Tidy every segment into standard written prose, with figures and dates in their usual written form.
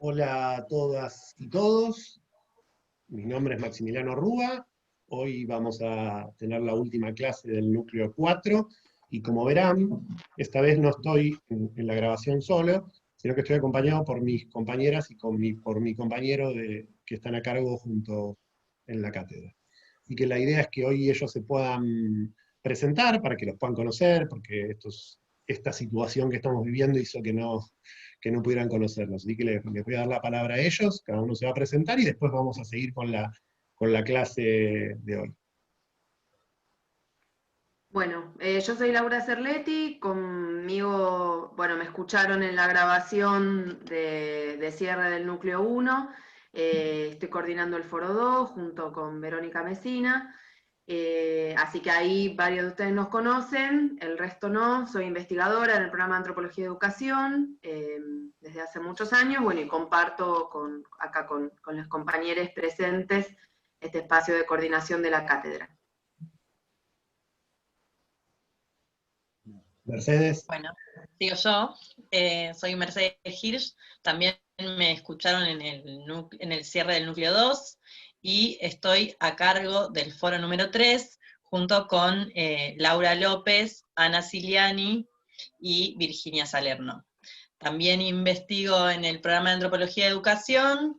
Hola a todas y todos, mi nombre es Maximiliano Rúa, hoy vamos a tener la última clase del núcleo 4 y como verán, esta vez no estoy en la grabación solo, sino que estoy acompañado por mis compañeras y por mi compañero que están a cargo junto en la cátedra. Así que la idea es que hoy ellos se puedan presentar para que los puedan conocer, porque esta situación que estamos viviendo hizo que no pudieran conocerlos. Así que les voy a dar la palabra a ellos, cada uno se va a presentar y después vamos a seguir con la clase de hoy. Bueno, yo soy Laura Cerletti, conmigo, bueno, me escucharon en la grabación de cierre del núcleo 1, estoy coordinando el foro 2 junto con Verónica Mesina, así que ahí varios de ustedes nos conocen, el resto no, soy investigadora en el programa de Antropología y Educación desde hace muchos años, bueno, y comparto acá con los compañeros presentes este espacio de coordinación de la cátedra. Mercedes. Bueno, sigo yo. Soy Mercedes Hirsch. También me escucharon en el cierre del núcleo 2 y estoy a cargo del foro número 3 junto con Laura López, Ana Ciliani y Virginia Salerno. También investigo en el programa de Antropología y Educación,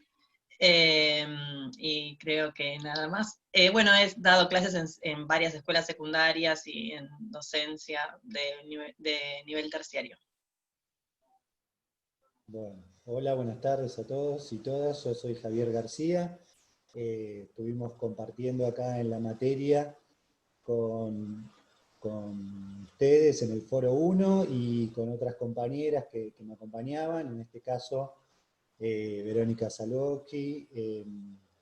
y creo que nada más. Bueno, he dado clases en varias escuelas secundarias y en docencia de nivel terciario. Bueno, hola, buenas tardes a todos y todas. Yo soy Javier García. Estuvimos compartiendo acá en la materia con ustedes en el Foro 1 y con otras compañeras que me acompañaban, en este caso Verónica Salocchi,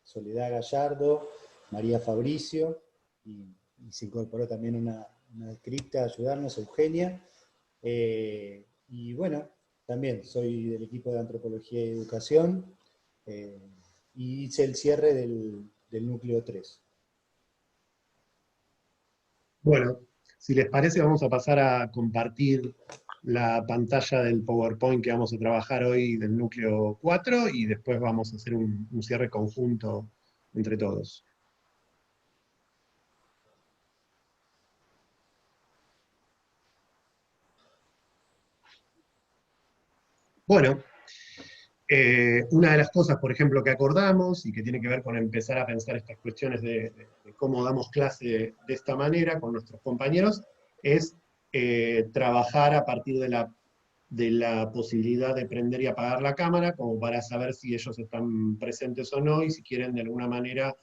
Soledad Gallardo, María Fabricio, y se incorporó también una escrita a ayudarnos, Eugenia. Y bueno, también soy del equipo de Antropología y Educación, y hice el cierre del núcleo 3. Bueno, si les parece vamos a pasar a compartir la pantalla del PowerPoint que vamos a trabajar hoy del núcleo 4 y después vamos a hacer un cierre conjunto entre todos. Bueno, una de las cosas, por ejemplo, que acordamos y que tiene que ver con empezar a pensar estas cuestiones de cómo damos clase de esta manera con nuestros compañeros, es trabajar a partir de la posibilidad de prender y apagar la cámara, como para saber si ellos están presentes o no, y si quieren de alguna manera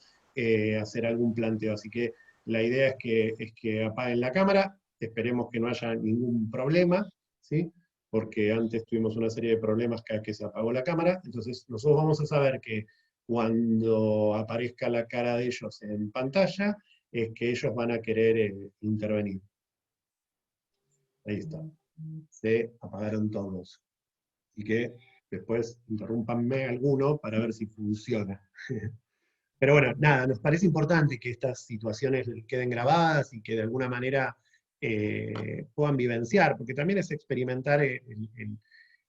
hacer algún planteo. Así que la idea es que apaguen la cámara, esperemos que no haya ningún problema, ¿sí? Porque antes tuvimos una serie de problemas cada que se apagó la cámara, entonces nosotros vamos a saber que cuando aparezca la cara de ellos en pantalla, es que ellos van a querer intervenir. Ahí está. Se apagaron todos. Así que después interrúmpanme alguno para ver si funciona. Pero bueno, nada, nos parece importante que estas situaciones queden grabadas y que de alguna manera puedan vivenciar, porque también es experimentar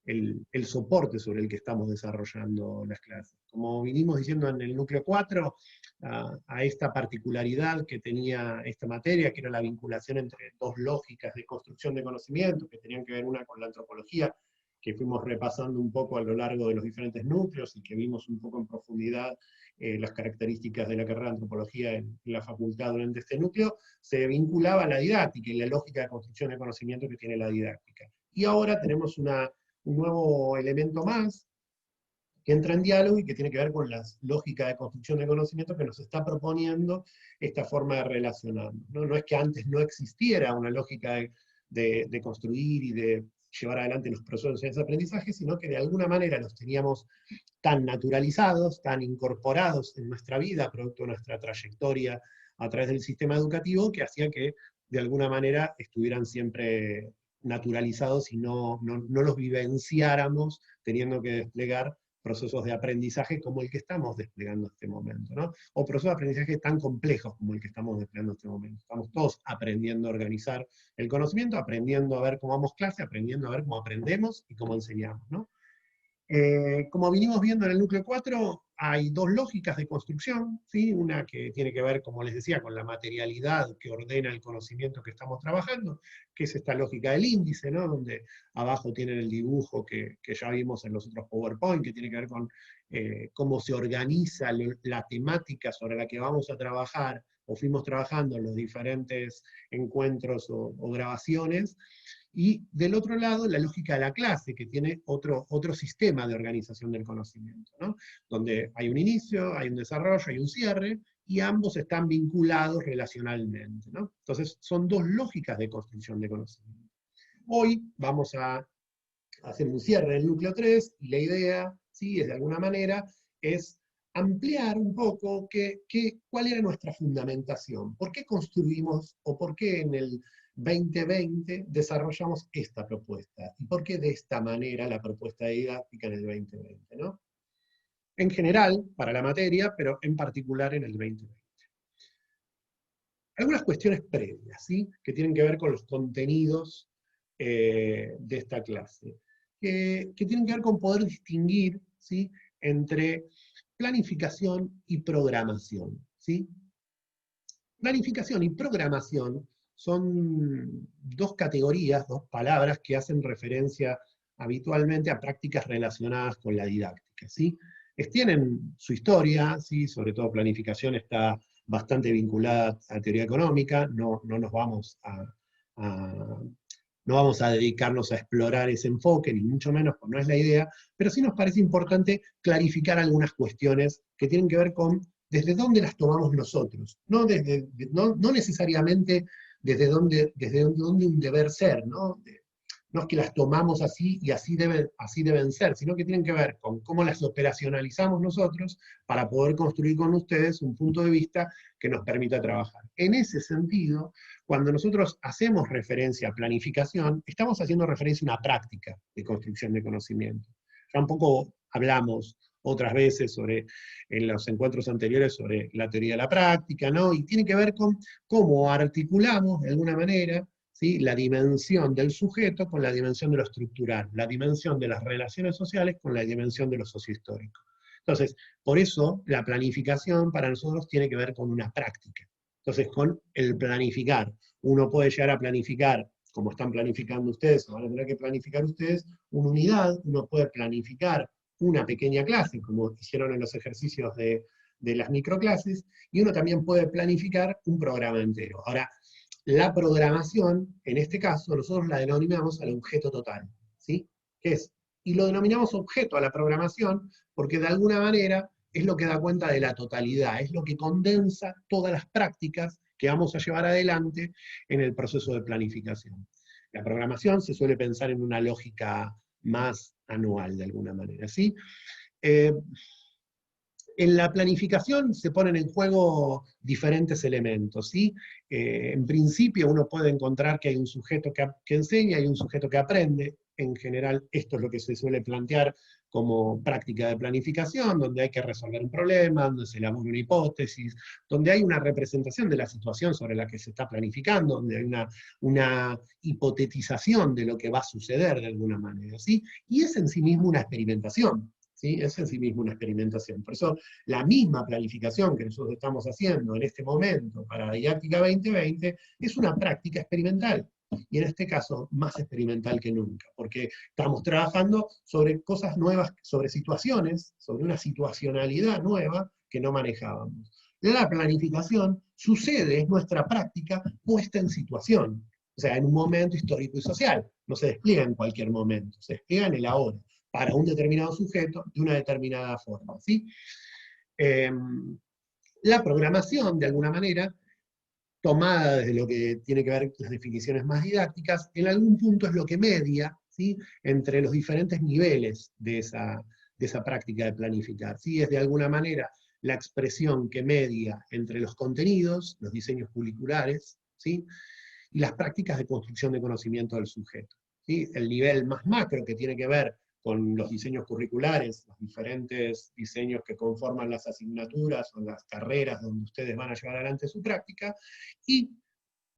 el soporte sobre el que estamos desarrollando las clases. Como vinimos diciendo en el núcleo 4, a esta particularidad que tenía esta materia, que era la vinculación entre dos lógicas de construcción de conocimiento, que tenían que ver una con la antropología, que fuimos repasando un poco a lo largo de los diferentes núcleos y que vimos un poco en profundidad las características de la carrera de antropología en la facultad durante este núcleo, se vinculaba a la didáctica y la lógica de construcción de conocimiento que tiene la didáctica. Y ahora tenemos un nuevo elemento más que entra en diálogo y que tiene que ver con la lógica de construcción de conocimiento que nos está proponiendo esta forma de relacionarnos, ¿no? No es que antes no existiera una lógica de construir y de llevar adelante los procesos de aprendizaje, sino que de alguna manera los teníamos tan naturalizados, tan incorporados en nuestra vida, producto de nuestra trayectoria a través del sistema educativo, que hacía que de alguna manera estuvieran siempre naturalizados y no los vivenciáramos teniendo que desplegar procesos de aprendizaje como el que estamos desplegando en este momento, ¿no? O procesos de aprendizaje tan complejos como el que estamos desplegando en este momento. Estamos todos aprendiendo a organizar el conocimiento, aprendiendo a ver cómo damos clase, aprendiendo a ver cómo aprendemos y cómo enseñamos, ¿no? Como vinimos viendo en el núcleo 4, hay dos lógicas de construcción, ¿sí? Una que tiene que ver, como les decía, con la materialidad que ordena el conocimiento que estamos trabajando, que es esta lógica del índice, ¿no? Donde abajo tienen el dibujo que ya vimos en los otros PowerPoint, que tiene que ver con cómo se organiza la temática sobre la que vamos a trabajar, o fuimos trabajando en los diferentes encuentros o grabaciones. Y del otro lado, la lógica de la clase, que tiene otro sistema de organización del conocimiento, ¿no? Donde hay un inicio, hay un desarrollo, hay un cierre, y ambos están vinculados relacionalmente, ¿no? Entonces, son dos lógicas de construcción de conocimiento. Hoy vamos a hacer un cierre del núcleo 3, y la idea, ¿sí?, es de alguna manera, es ampliar un poco cuál era nuestra fundamentación, por qué construimos, o por qué en el 2020 desarrollamos esta propuesta, y por qué de esta manera la propuesta didáctica en el 2020, ¿no? En general, para la materia, pero en particular en el 2020. Algunas cuestiones previas, ¿sí?, que tienen que ver con los contenidos de esta clase, que tienen que ver con poder distinguir, ¿sí?, entre planificación y programación, ¿sí? Planificación y programación son dos categorías, dos palabras que hacen referencia habitualmente a prácticas relacionadas con la didáctica, ¿sí? Tienen su historia, ¿sí? Sobre todo planificación está bastante vinculada a teoría económica, no vamos a dedicarnos a explorar ese enfoque, ni mucho menos, pues no es la idea, pero sí nos parece importante clarificar algunas cuestiones que tienen que ver con desde dónde las tomamos nosotros, no necesariamente desde dónde un deber ser, ¿no? No es que las tomamos así y así deben ser, sino que tienen que ver con cómo las operacionalizamos nosotros para poder construir con ustedes un punto de vista que nos permita trabajar. En ese sentido, cuando nosotros hacemos referencia a planificación, estamos haciendo referencia a una práctica de construcción de conocimiento. Ya un poco hablamos otras veces en los encuentros anteriores sobre la teoría de la práctica, ¿no? Y tiene que ver con cómo articulamos, de alguna manera, ¿sí?, la dimensión del sujeto con la dimensión de lo estructural, la dimensión de las relaciones sociales con la dimensión de lo sociohistórico. Entonces, por eso la planificación para nosotros tiene que ver con una práctica. Entonces, con el planificar. Uno puede llegar a planificar, como están planificando ustedes, o van a tener que planificar ustedes, una unidad, uno puede planificar una pequeña clase, como hicieron en los ejercicios de las microclases, y uno también puede planificar un programa entero. Ahora, la programación, en este caso, nosotros la denominamos al objeto total, ¿sí? ¿Qué es? Y lo denominamos objeto a la programación porque de alguna manera es lo que da cuenta de la totalidad, es lo que condensa todas las prácticas que vamos a llevar adelante en el proceso de planificación. La programación se suele pensar en una lógica más anual, de alguna manera, ¿sí? En la planificación se ponen en juego diferentes elementos, ¿sí? En principio uno puede encontrar que hay un sujeto que enseña y un sujeto que aprende. En general esto es lo que se suele plantear como práctica de planificación, donde hay que resolver un problema, donde se elabora una hipótesis, donde hay una representación de la situación sobre la que se está planificando, donde hay una hipotetización de lo que va a suceder de alguna manera, ¿sí? Y es en sí mismo una experimentación. ¿Sí? Es en sí mismo una experimentación. Por eso, la misma planificación que nosotros estamos haciendo en este momento para Didáctica 2020 es una práctica experimental. Y en este caso, más experimental que nunca, porque estamos trabajando sobre cosas nuevas, sobre situaciones, sobre una situacionalidad nueva que no manejábamos. La planificación sucede, es nuestra práctica puesta en situación, o sea, en un momento histórico y social. No se despliega en cualquier momento, se despliega en el ahora, para un determinado sujeto, de una determinada forma, ¿sí? La programación, de alguna manera, tomada desde lo que tiene que ver las definiciones más didácticas, en algún punto es lo que media, ¿sí?, entre los diferentes niveles de esa práctica de planificar, ¿sí? Es de alguna manera la expresión que media entre los contenidos, los diseños curriculares, ¿sí?, y las prácticas de construcción de conocimiento del sujeto, ¿sí? El nivel más macro que tiene que ver con los diseños curriculares, los diferentes diseños que conforman las asignaturas o las carreras donde ustedes van a llevar adelante su práctica, y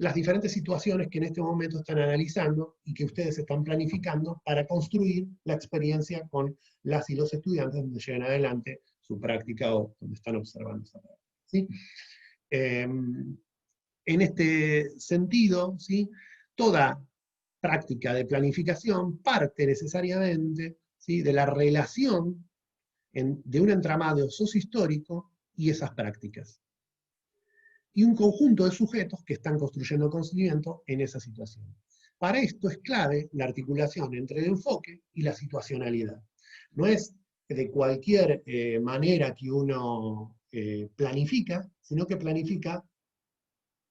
las diferentes situaciones que en este momento están analizando y que ustedes están planificando para construir la experiencia con las y los estudiantes donde lleven adelante su práctica o donde están observando esa práctica, ¿sí? En este sentido, ¿sí?, toda práctica de planificación parte necesariamente, ¿sí?, de la relación de un entramado sociohistórico y esas prácticas. Y un conjunto de sujetos que están construyendo conocimiento en esa situación. Para esto es clave la articulación entre el enfoque y la situacionalidad. No es de cualquier manera que uno planifica, sino que planifica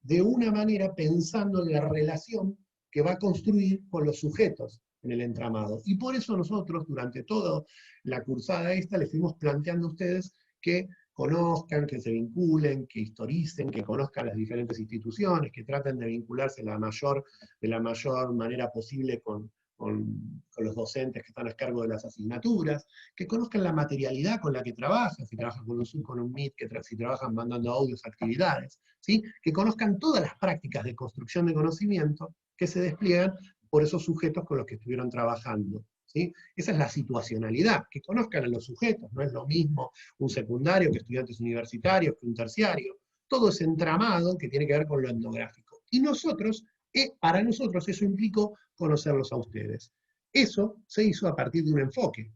de una manera pensando en la relación que va a construir con los sujetos en el entramado. Y por eso nosotros, durante toda la cursada esta, les fuimos planteando a ustedes que conozcan, que se vinculen, que historicen, que conozcan las diferentes instituciones, que traten de vincularse de la mayor manera posible con los docentes que están a cargo de las asignaturas, que conozcan la materialidad con la que trabajan, si trabajan con un Zoom, con un Meet, si trabajan mandando audios, actividades, ¿sí? Que conozcan todas las prácticas de construcción de conocimiento que se despliegan por esos sujetos con los que estuvieron trabajando, ¿sí? Esa es la situacionalidad, que conozcan a los sujetos, no es lo mismo un secundario que estudiantes universitarios, que un terciario, todo ese entramado que tiene que ver con lo etnográfico. Y nosotros, para nosotros eso implicó conocerlos a ustedes. Eso se hizo a partir de un enfoque.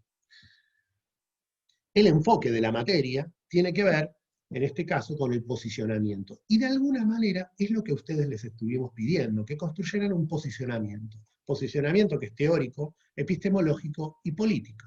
El enfoque de la materia tiene que ver, en este caso, con el posicionamiento. Y de alguna manera es lo que a ustedes les estuvimos pidiendo, que construyeran un posicionamiento. Posicionamiento que es teórico, epistemológico y político.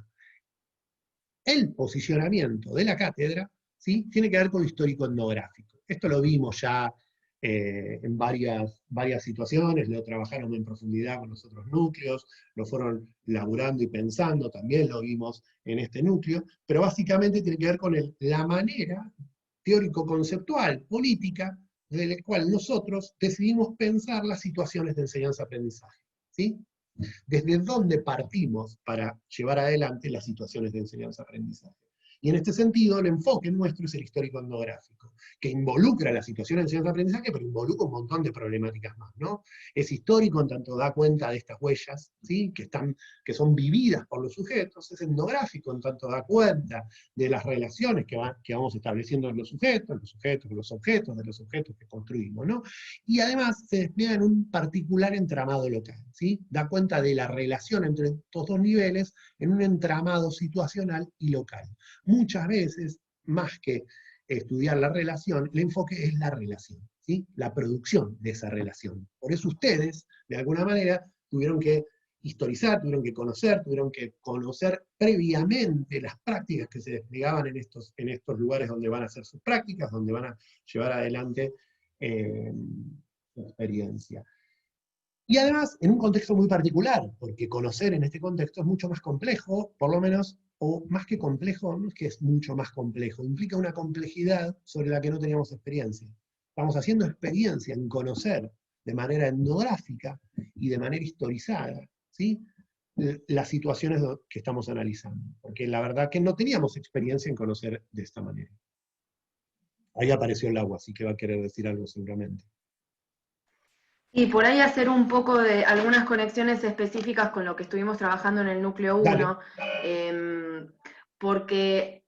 El posicionamiento de la cátedra, ¿sí?, tiene que ver con lo histórico-etnográfico. Esto lo vimos ya en varias situaciones, lo trabajaron en profundidad con los otros núcleos, lo fueron laburando y pensando, también lo vimos en este núcleo, pero básicamente tiene que ver con la manera teórico-conceptual, política, de la cual nosotros decidimos pensar las situaciones de enseñanza-aprendizaje, ¿sí? Desde dónde partimos para llevar adelante las situaciones de enseñanza-aprendizaje. Y en este sentido, el enfoque nuestro es el histórico-etnográfico, que involucra la situación de enseñanza-aprendizaje, pero involucra un montón de problemáticas más, ¿no? Es histórico en tanto da cuenta de estas huellas, ¿sí?, que son vividas por los sujetos, es etnográfico en tanto da cuenta de las relaciones que vamos estableciendo en los sujetos, con los objetos, de los objetos que construimos, ¿no? Y además se despliega en un particular entramado local, ¿sí? Da cuenta de la relación entre estos dos niveles en un entramado situacional y local. Muchas veces, más que estudiar la relación, el enfoque es la relación, ¿sí?, la producción de esa relación. Por eso ustedes, de alguna manera, tuvieron que historizar, tuvieron que conocer previamente las prácticas que se desplegaban en estos lugares donde van a hacer sus prácticas, donde van a llevar adelante su experiencia. Y además, en un contexto muy particular, porque conocer en este contexto es mucho más complejo, por lo menos, o más que complejo, no es que es mucho más complejo, implica una complejidad sobre la que no teníamos experiencia. Estamos haciendo experiencia en conocer de manera etnográfica y de manera historizada, ¿sí?, las situaciones que estamos analizando, porque la verdad que no teníamos experiencia en conocer de esta manera. Ahí apareció el agua, así que va a querer decir algo seguramente. Y por ahí hacer un poco de algunas conexiones específicas con lo que estuvimos trabajando en el núcleo 1, porque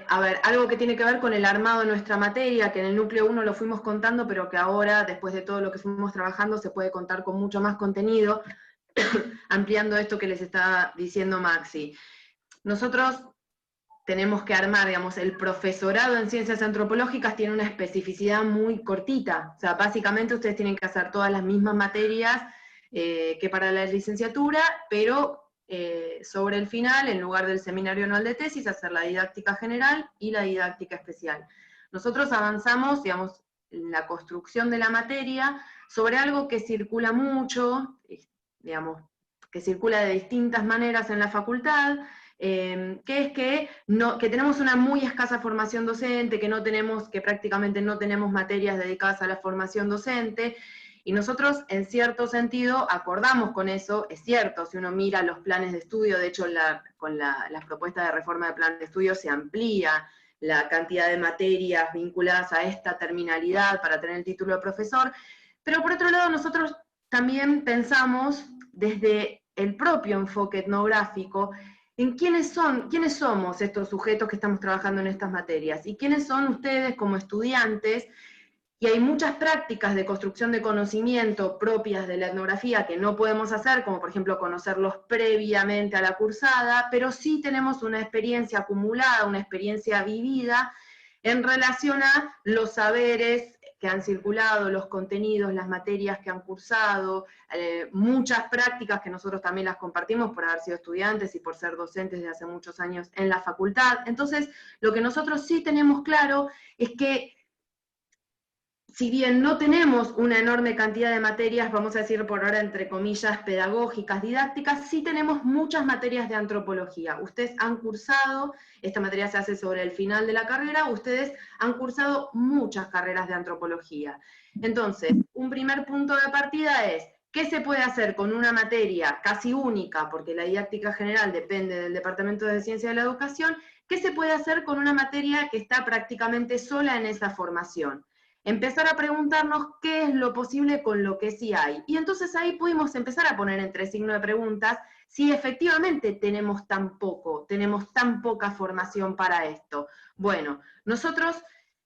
algo que tiene que ver con el armado de nuestra materia, que en el núcleo 1 lo fuimos contando, pero que ahora, después de todo lo que fuimos trabajando, se puede contar con mucho más contenido, ampliando esto que les estaba diciendo Maxi. Nosotros tenemos que armar, digamos, el profesorado en ciencias antropológicas tiene una especificidad muy cortita. O sea, básicamente ustedes tienen que hacer todas las mismas materias que para la licenciatura, pero sobre el final, en lugar del seminario anual de tesis, hacer la didáctica general y la didáctica especial. Nosotros avanzamos, digamos, en la construcción de la materia sobre algo que circula mucho, digamos, que circula de distintas maneras en la facultad, que es que tenemos una muy escasa formación docente, que prácticamente no tenemos materias dedicadas a la formación docente, y nosotros en cierto sentido acordamos con eso. Es cierto, si uno mira los planes de estudio, de hecho con las propuestas de reforma de plan de estudio se amplía la cantidad de materias vinculadas a esta terminalidad para tener el título de profesor, Pero por otro lado, nosotros también pensamos desde el propio enfoque etnográfico en quiénes somos estos sujetos que estamos trabajando en estas materias, y quiénes son ustedes como estudiantes. Y hay muchas prácticas de construcción de conocimiento propias de la etnografía que no podemos hacer, como por ejemplo conocerlos previamente a la cursada, pero sí tenemos una experiencia acumulada, una experiencia vivida en relación a los saberes que han circulado, los contenidos, las materias que han cursado, muchas prácticas que nosotros también las compartimos por haber sido estudiantes y por ser docentes de hace muchos años en la facultad. Entonces, lo que nosotros sí tenemos claro es que si bien no tenemos una enorme cantidad de materias, vamos a decir por ahora entre comillas, pedagógicas, didácticas, sí tenemos muchas materias de antropología. Ustedes han cursado, esta materia se hace sobre el final de la carrera, ustedes han cursado muchas carreras de antropología. Entonces, un primer punto de partida es, ¿qué se puede hacer con una materia casi única, porque la didáctica general depende del Departamento de Ciencia de la Educación? ¿Qué se puede hacer con una materia que está prácticamente sola en esa formación? Empezar a preguntarnos qué es lo posible con lo que sí hay. Y entonces ahí pudimos empezar a poner entre signos de preguntas si efectivamente tenemos tan poca formación para esto. Bueno, nosotros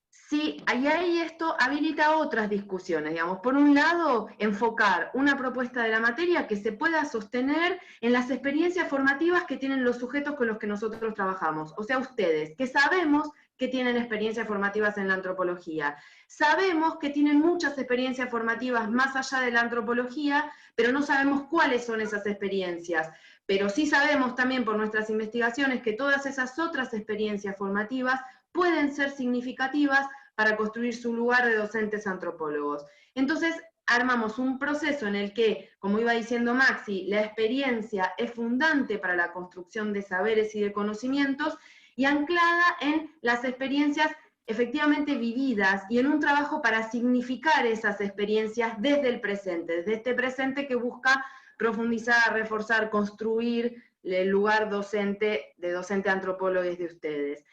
sí, ahí esto habilita otras discusiones, digamos. Por un lado, enfocar una propuesta de la materia que se pueda sostener en las experiencias formativas que tienen los sujetos con los que nosotros trabajamos. O sea, ustedes, que sabemos que tienen experiencias formativas en la antropología. Sabemos que tienen muchas experiencias formativas más allá de la antropología, pero no sabemos cuáles son esas experiencias. Pero sí sabemos también por nuestras investigaciones que todas esas otras experiencias formativas pueden ser significativas para construir su lugar de docentes antropólogos. Entonces, armamos un proceso en el que, como iba diciendo Maxi, la experiencia es fundante para la construcción de saberes y de conocimientos, y anclada en las experiencias efectivamente vividas y en un trabajo para significar esas experiencias desde el presente, desde este presente que busca profundizar, reforzar, construir el lugar docente de docente antropólogos de ustedes.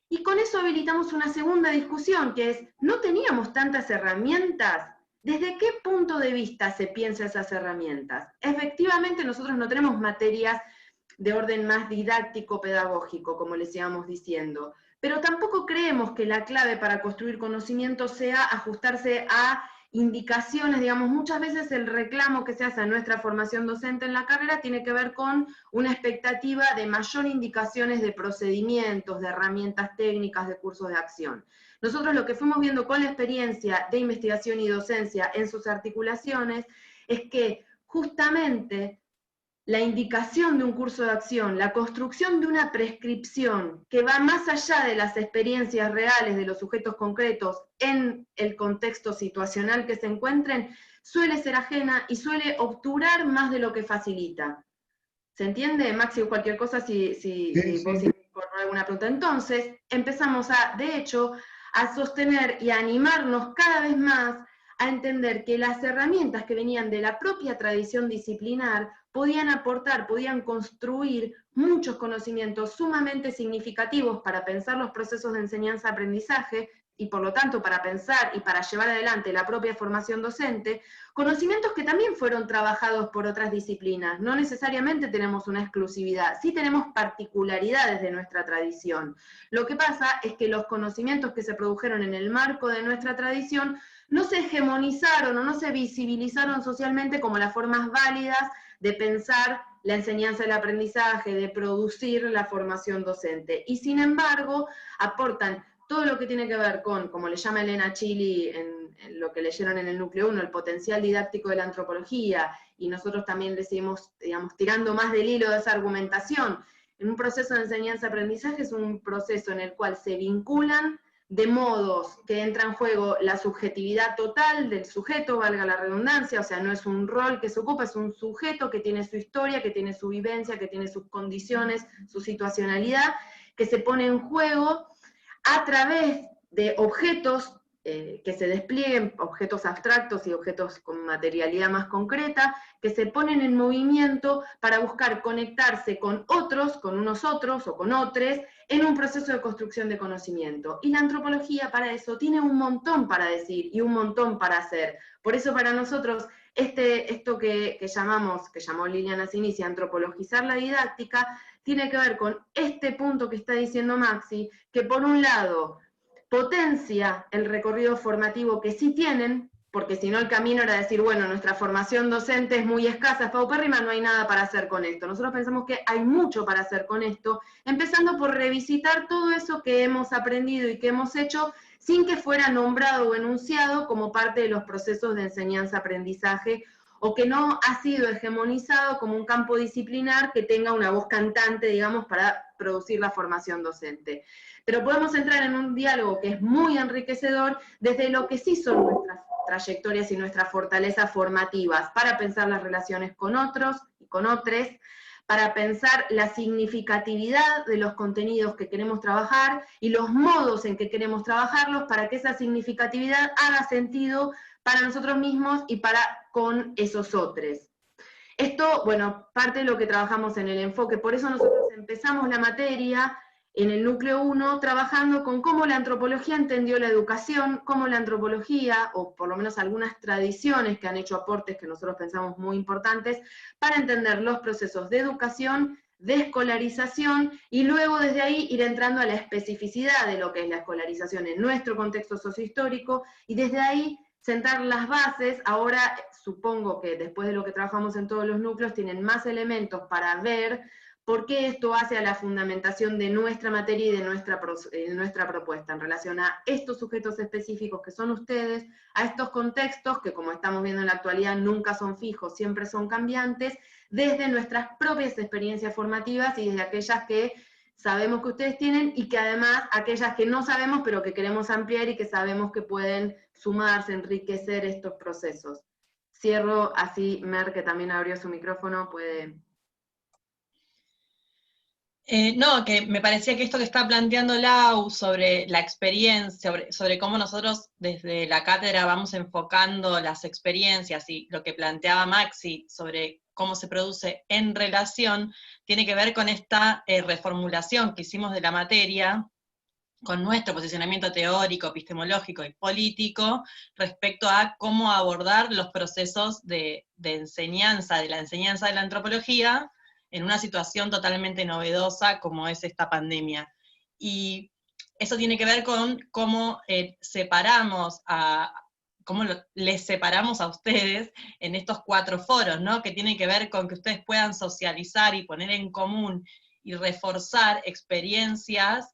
Y con eso habilitamos una segunda discusión, que es, ¿no teníamos tantas herramientas? ¿Desde qué punto de vista se piensa esas herramientas? Efectivamente, nosotros no tenemos materias de orden más didáctico-pedagógico, como les íbamos diciendo, pero tampoco creemos que la clave para construir conocimiento sea ajustarse a indicaciones, digamos, muchas veces el reclamo que se hace en nuestra formación docente en la carrera tiene que ver con una expectativa de mayor indicaciones de procedimientos, de herramientas técnicas, de cursos de acción. Nosotros lo que fuimos viendo con la experiencia de investigación y docencia en sus articulaciones es que justamente la indicación de un curso de acción, la construcción de una prescripción que va más allá de las experiencias reales de los sujetos concretos en el contexto situacional que se encuentren, suele ser ajena y suele obturar más de lo que facilita. ¿Se entiende, Maxi, o cualquier cosa si vos por alguna pregunta? Entonces, empezamos de hecho, a sostener y a animarnos cada vez más a entender que las herramientas que venían de la propia tradición disciplinar podían aportar, podían construir muchos conocimientos sumamente significativos para pensar los procesos de enseñanza-aprendizaje y por lo tanto para pensar y para llevar adelante la propia formación docente, conocimientos que también fueron trabajados por otras disciplinas. No necesariamente tenemos una exclusividad, sí tenemos particularidades de nuestra tradición. Lo que pasa es que los conocimientos que se produjeron en el marco de nuestra tradición no se hegemonizaron o no se visibilizaron socialmente como las formas válidas de pensar la enseñanza y el aprendizaje, de producir la formación docente. Y sin embargo, aportan todo lo que tiene que ver con, como le llama Elena Chili en lo que leyeron en el núcleo 1, el potencial didáctico de la antropología, y nosotros también le seguimos, digamos, tirando más del hilo de esa argumentación. En un proceso de enseñanza-aprendizaje es un proceso en el cual se vinculan de modos que entra en juego la subjetividad total del sujeto, valga la redundancia, o sea, no es un rol que se ocupa, es un sujeto que tiene su historia, que tiene su vivencia, que tiene sus condiciones, su situacionalidad, que se pone en juego a través de objetos que se desplieguen objetos abstractos y objetos con materialidad más concreta, que se ponen en movimiento para buscar conectarse con otros, con unos otros o con otros, en un proceso de construcción de conocimiento. Y la antropología para eso tiene un montón para decir y un montón para hacer. Por eso para nosotros esto que llamó Liliana Sinisi, antropologizar la didáctica, tiene que ver con este punto que está diciendo Maxi, que por un lado potencia el recorrido formativo que sí tienen, porque si no el camino era decir, bueno, nuestra formación docente es muy escasa, es paupérrima, no hay nada para hacer con esto. Nosotros pensamos que hay mucho para hacer con esto, empezando por revisitar todo eso que hemos aprendido y que hemos hecho sin que fuera nombrado o enunciado como parte de los procesos de enseñanza-aprendizaje, o que no ha sido hegemonizado como un campo disciplinar que tenga una voz cantante, digamos, para producir la formación docente. Pero podemos entrar en un diálogo que es muy enriquecedor desde lo que sí son nuestras trayectorias y nuestras fortalezas formativas, para pensar las relaciones con otros y con otros, para pensar la significatividad de los contenidos que queremos trabajar y los modos en que queremos trabajarlos para que esa significatividad haga sentido para nosotros mismos y para con esos otros. Esto, bueno, parte de lo que trabajamos en el enfoque, por eso nosotros empezamos la materia en el núcleo 1 trabajando con cómo la antropología entendió la educación, cómo la antropología, o por lo menos algunas tradiciones que han hecho aportes que nosotros pensamos muy importantes, para entender los procesos de educación, de escolarización, y luego desde ahí ir entrando a la especificidad de lo que es la escolarización en nuestro contexto sociohistórico, y desde ahí sentar las bases. Ahora supongo que después de lo que trabajamos en todos los núcleos tienen más elementos para ver por qué esto hace a la fundamentación de nuestra materia y de nuestra propuesta en relación a estos sujetos específicos que son ustedes, a estos contextos que, como estamos viendo en la actualidad, nunca son fijos, siempre son cambiantes, desde nuestras propias experiencias formativas y desde aquellas que sabemos que ustedes tienen, y que además aquellas que no sabemos pero que queremos ampliar y que sabemos que pueden sumarse, enriquecer estos procesos. Cierro así, Mer, que también abrió su micrófono, puede... No, que me parecía que esto que está planteando Lau sobre la experiencia, sobre cómo nosotros desde la cátedra vamos enfocando las experiencias, y lo que planteaba Maxi sobre cómo se produce en relación, tiene que ver con esta reformulación que hicimos de la materia, con nuestro posicionamiento teórico, epistemológico y político, respecto a cómo abordar los procesos de enseñanza, de la enseñanza de la antropología, en una situación totalmente novedosa como es esta pandemia. Y eso tiene que ver con cómo les separamos a ustedes en estos 4 foros, ¿no? Que tienen que ver con que ustedes puedan socializar y poner en común y reforzar experiencias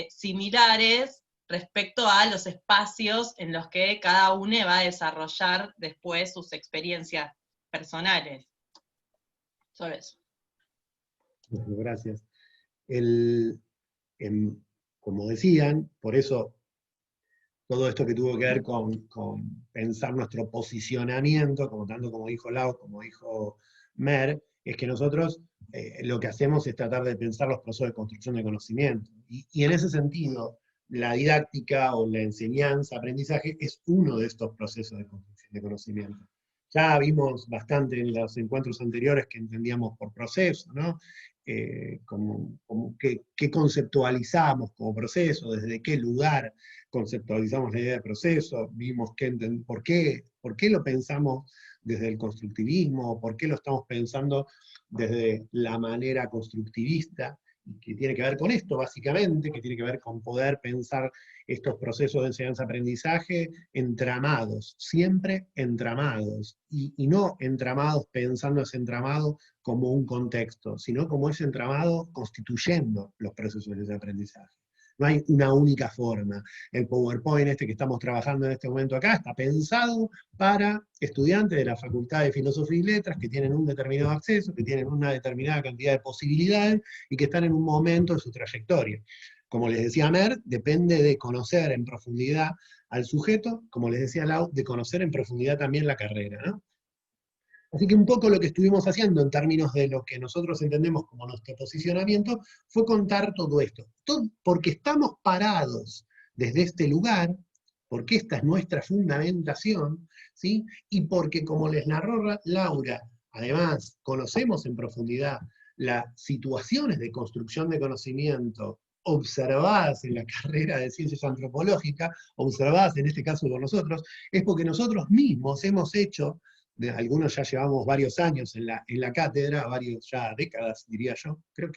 similares respecto a los espacios en los que cada uno va a desarrollar después sus experiencias personales. Sobre eso. Bueno, gracias. Como decían, por eso todo esto que tuvo que ver con pensar nuestro posicionamiento, tanto como dijo Lau, como dijo Mer, es que nosotros lo que hacemos es tratar de pensar los procesos de construcción de conocimiento. Y en ese sentido, la didáctica o la enseñanza, aprendizaje, es uno de estos procesos de construcción de conocimiento. Ya vimos bastante en los encuentros anteriores que entendíamos por proceso, ¿no? ¿Qué conceptualizamos como proceso? ¿Desde qué lugar conceptualizamos la idea de proceso? Vimos por qué lo pensamos desde el constructivismo, por qué lo estamos pensando desde la manera constructivista, que tiene que ver con esto básicamente, que tiene que ver con poder pensar estos procesos de enseñanza-aprendizaje entramados, siempre entramados, y no entramados pensando ese entramado como un contexto, sino como ese entramado constituyendo los procesos de aprendizaje. No hay una única forma. El PowerPoint que estamos trabajando en este momento acá está pensado para estudiantes de la Facultad de Filosofía y Letras que tienen un determinado acceso, que tienen una determinada cantidad de posibilidades y que están en un momento de su trayectoria. Como les decía Mer, depende de conocer en profundidad al sujeto, como les decía Lau, de conocer en profundidad también la carrera, ¿no? Así que un poco lo que estuvimos haciendo en términos de lo que nosotros entendemos como nuestro posicionamiento fue contar todo esto. Porque estamos parados desde este lugar, porque esta es nuestra fundamentación, ¿sí? Y porque, como les narró Laura, además conocemos en profundidad las situaciones de construcción de conocimiento observadas en la carrera de Ciencias Antropológicas, observadas en este caso por nosotros, es porque nosotros mismos hemos hecho, algunos ya llevamos varios años en la cátedra, varios ya décadas, diría yo, creo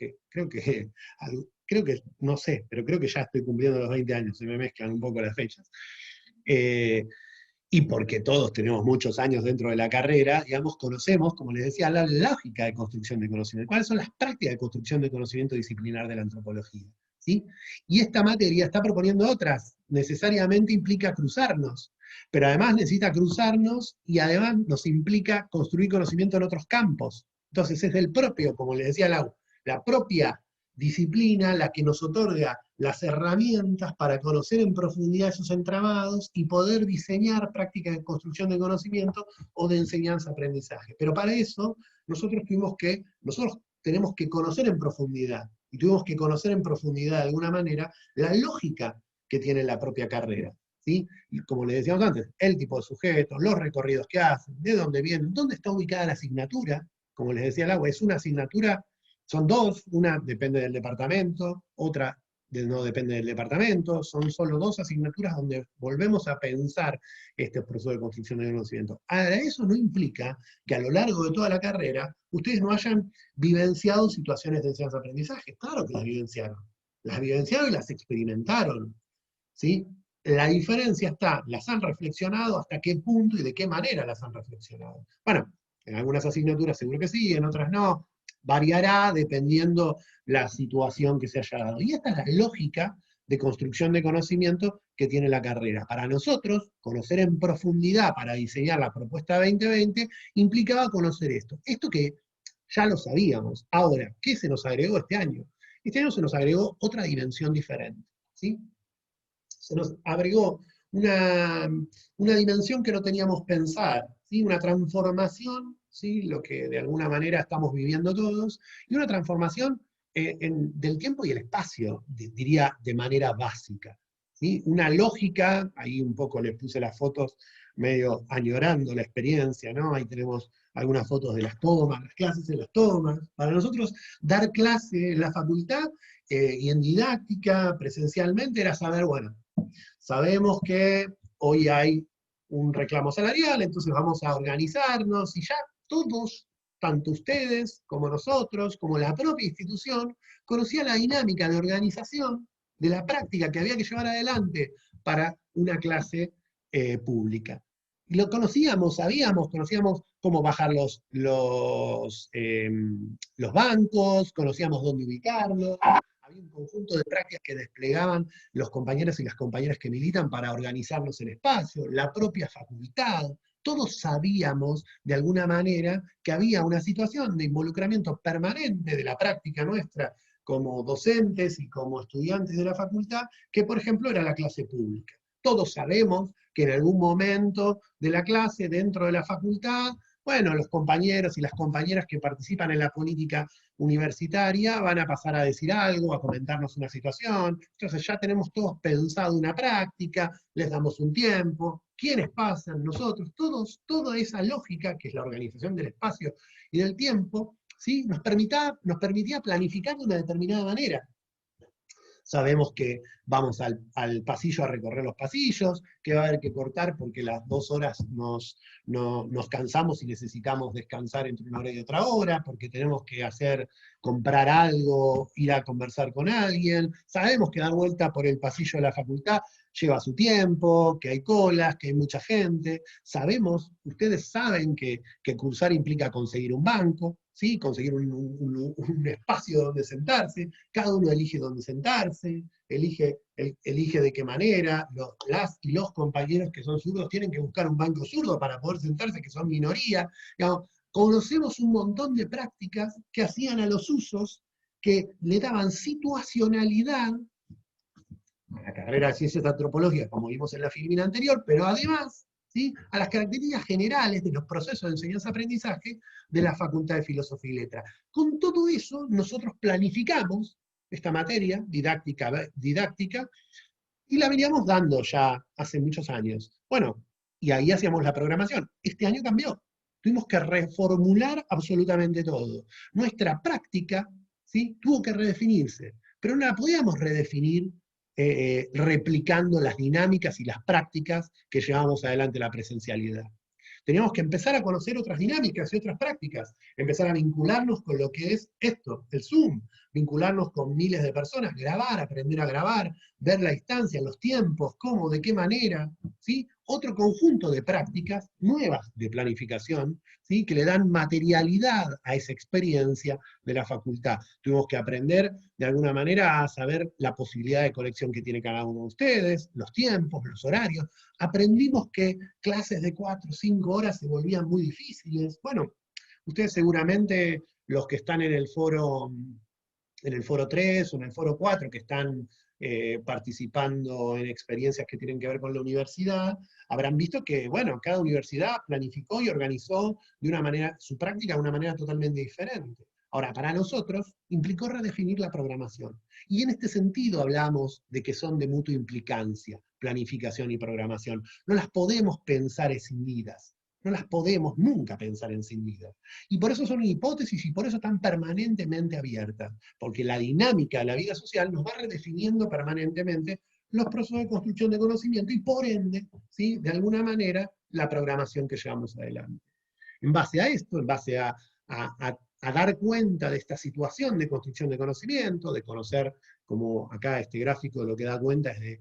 que, no sé, pero creo que ya estoy cumpliendo los 20 años, se me mezclan un poco las fechas. Y porque todos tenemos muchos años dentro de la carrera, digamos, conocemos, como les decía, la lógica de construcción de conocimiento, cuáles son las prácticas de construcción de conocimiento disciplinar de la antropología, ¿sí? Y esta materia está proponiendo otras, necesariamente implica cruzarnos, pero además necesita cruzarnos y además nos implica construir conocimiento en otros campos. Entonces es del propio, como les decía Lau, la propia disciplina la que nos otorga las herramientas para conocer en profundidad esos entramados y poder diseñar prácticas de construcción de conocimiento o de enseñanza-aprendizaje. Pero para eso nosotros tenemos que conocer en profundidad, y tuvimos que conocer en profundidad de alguna manera la lógica que tiene la propia carrera, ¿sí? Y como les decíamos antes, el tipo de sujetos, los recorridos que hacen, de dónde vienen, dónde está ubicada la asignatura. Como les decía Laura, es una asignatura. Son dos, una depende del departamento, otra no depende del departamento, son solo dos asignaturas donde volvemos a pensar este proceso de construcción de conocimiento. Ahora, eso no implica que a lo largo de toda la carrera ustedes no hayan vivenciado situaciones de enseñanza-aprendizaje. Claro que las vivenciaron y las experimentaron, ¿sí? La diferencia está, las han reflexionado, hasta qué punto y de qué manera las han reflexionado. Bueno, en algunas asignaturas seguro que sí, en otras no. Variará dependiendo la situación que se haya dado. Y esta es la lógica de construcción de conocimiento que tiene la carrera. Para nosotros, conocer en profundidad para diseñar la propuesta 2020 implicaba conocer esto. Esto que ya lo sabíamos. Ahora, ¿qué se nos agregó este año? Este año se nos agregó otra dimensión diferente, ¿sí? Se nos agregó una dimensión que no teníamos pensada, ¿sí? Una transformación, ¿sí? Lo que de alguna manera estamos viviendo todos, y una transformación del tiempo y el espacio, diría de manera básica, ¿sí? Una lógica, ahí un poco les puse las fotos medio añorando la experiencia, ¿no? Ahí tenemos algunas fotos de las tomas, las clases en las tomas. Para nosotros, dar clase en la facultad y en didáctica, presencialmente, era saber, bueno, sabemos que hoy hay un reclamo salarial, entonces vamos a organizarnos, y ya todos, tanto ustedes como nosotros, como la propia institución, conocían la dinámica de organización de la práctica que había que llevar adelante para una clase pública. Y lo conocíamos, conocíamos cómo bajar los bancos, conocíamos dónde ubicarlos. Había un conjunto de prácticas que desplegaban los compañeros y las compañeras que militan para organizarnos el espacio, la propia facultad. Todos sabíamos, de alguna manera, que había una situación de involucramiento permanente de la práctica nuestra como docentes y como estudiantes de la facultad, que por ejemplo era la clase pública. Todos sabemos que en algún momento de la clase, dentro de la facultad, bueno, los compañeros y las compañeras que participan en la política universitaria van a pasar a decir algo, a comentarnos una situación. Entonces ya tenemos todos pensado una práctica, les damos un tiempo, quiénes pasan, nosotros, todos, toda esa lógica, que es la organización del espacio y del tiempo, ¿sí? nos permitía planificar de una determinada manera. Sabemos que vamos al pasillo a recorrer los pasillos, que va a haber que cortar porque las 2 horas nos cansamos y necesitamos descansar entre una hora y otra hora, porque tenemos que comprar algo, ir a conversar con alguien. Sabemos que dar vuelta por el pasillo de la facultad lleva su tiempo, que hay colas, que hay mucha gente. Sabemos, ustedes saben que cursar implica conseguir un banco, ¿sí? Conseguir un espacio donde sentarse, cada uno elige dónde sentarse, elige de qué manera, las y los compañeros que son zurdos tienen que buscar un banco zurdo para poder sentarse, que son minoría. Digamos, conocemos un montón de prácticas que hacían a los usos, que le daban situacionalidad a la carrera de Ciencias Antropológicas, como vimos en la filmina anterior, pero además, ¿sí? a las características generales de los procesos de enseñanza-aprendizaje de la Facultad de Filosofía y Letras. Con todo eso, nosotros planificamos esta materia didáctica, Y la veníamos dando ya hace muchos años. Bueno, y ahí hacíamos la programación. Este año cambió. Tuvimos que reformular absolutamente todo. Nuestra práctica, ¿sí?, tuvo que redefinirse, pero no la podíamos redefinir replicando las dinámicas y las prácticas que llevábamos adelante la presencialidad. Teníamos que empezar a conocer otras dinámicas y otras prácticas, empezar a vincularnos con lo que es esto, el Zoom, vincularnos con miles de personas, grabar, aprender a grabar, ver la distancia, los tiempos, cómo, de qué manera, ¿sí? Otro conjunto de prácticas nuevas de planificación, ¿sí?, que le dan materialidad a esa experiencia de la facultad. Tuvimos que aprender, de alguna manera, a saber la posibilidad de conexión que tiene cada uno de ustedes, los tiempos, los horarios. Aprendimos que clases de 4 o 5 horas se volvían muy difíciles. Bueno, ustedes seguramente, los que están en el foro 3 o en el foro 4, que están participando en experiencias que tienen que ver con la universidad, habrán visto que, bueno, cada universidad planificó y organizó de una manera, su práctica de una manera totalmente diferente. Ahora, para nosotros implicó redefinir la programación. Y en este sentido hablamos de que son de mutua implicancia, planificación y programación. No las podemos pensar escindidas. No las podemos nunca pensar encendidas. Y por eso son hipótesis y por eso están permanentemente abiertas. Porque la dinámica de la vida social nos va redefiniendo permanentemente los procesos de construcción de conocimiento y por ende, ¿sí?, de alguna manera, la programación que llevamos adelante. En base a esto, en base a dar cuenta de esta situación de construcción de conocimiento, de conocer, como acá este gráfico lo que da cuenta es de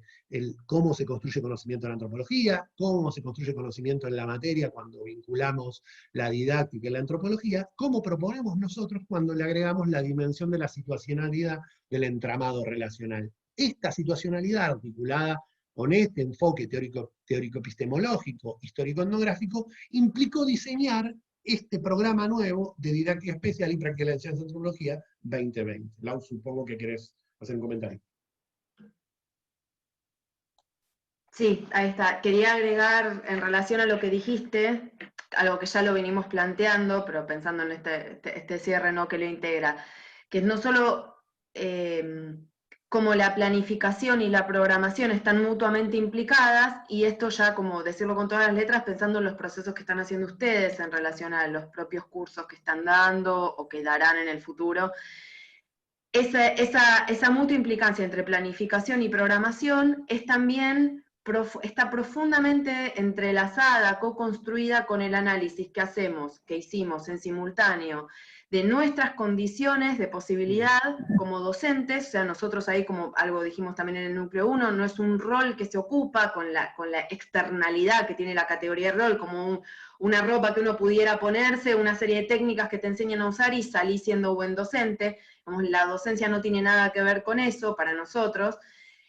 cómo se construye conocimiento en la antropología, cómo se construye conocimiento en la materia cuando vinculamos la didáctica y la antropología, cómo proponemos nosotros cuando le agregamos la dimensión de la situacionalidad del entramado relacional. Esta situacionalidad articulada con este enfoque teórico-epistemológico, histórico-etnográfico, implicó diseñar este programa nuevo de didáctica especial y práctica de la ciencia de antropología 2020. Lau, supongo que querés hacer un comentario. Sí, ahí está. Quería agregar en relación a lo que dijiste, algo que ya lo venimos planteando, pero pensando en este cierre, ¿no?, que lo integra, que no solo como la planificación y la programación están mutuamente implicadas, y esto ya, como decirlo con todas las letras, pensando en los procesos que están haciendo ustedes en relación a los propios cursos que están dando o que darán en el futuro. Esa mutua implicancia entre planificación y programación es también, está profundamente entrelazada, co-construida con el análisis que hicimos en simultáneo, de nuestras condiciones de posibilidad como docentes. O sea, nosotros ahí, como algo dijimos también en el núcleo 1, no es un rol que se ocupa con la externalidad que tiene la categoría de rol, como una ropa que uno pudiera ponerse, una serie de técnicas que te enseñan a usar y salís siendo buen docente. La docencia no tiene nada que ver con eso para nosotros.